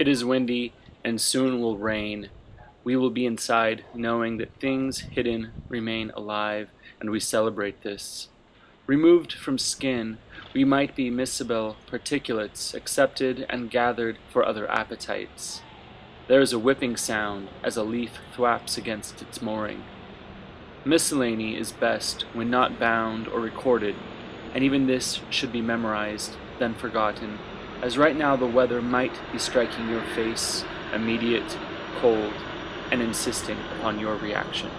It is windy, and soon will rain. We will be inside, knowing that things hidden remain alive, and we celebrate this. Removed from skin, we might be miscible particulates, accepted and gathered for other appetites. There is a whipping sound as a leaf thwaps against its mooring. Miscellany is best when not bound or recorded, and even this should be memorized, then forgotten, as right now the weather might be striking your face, immediate, cold, and insisting upon your reaction.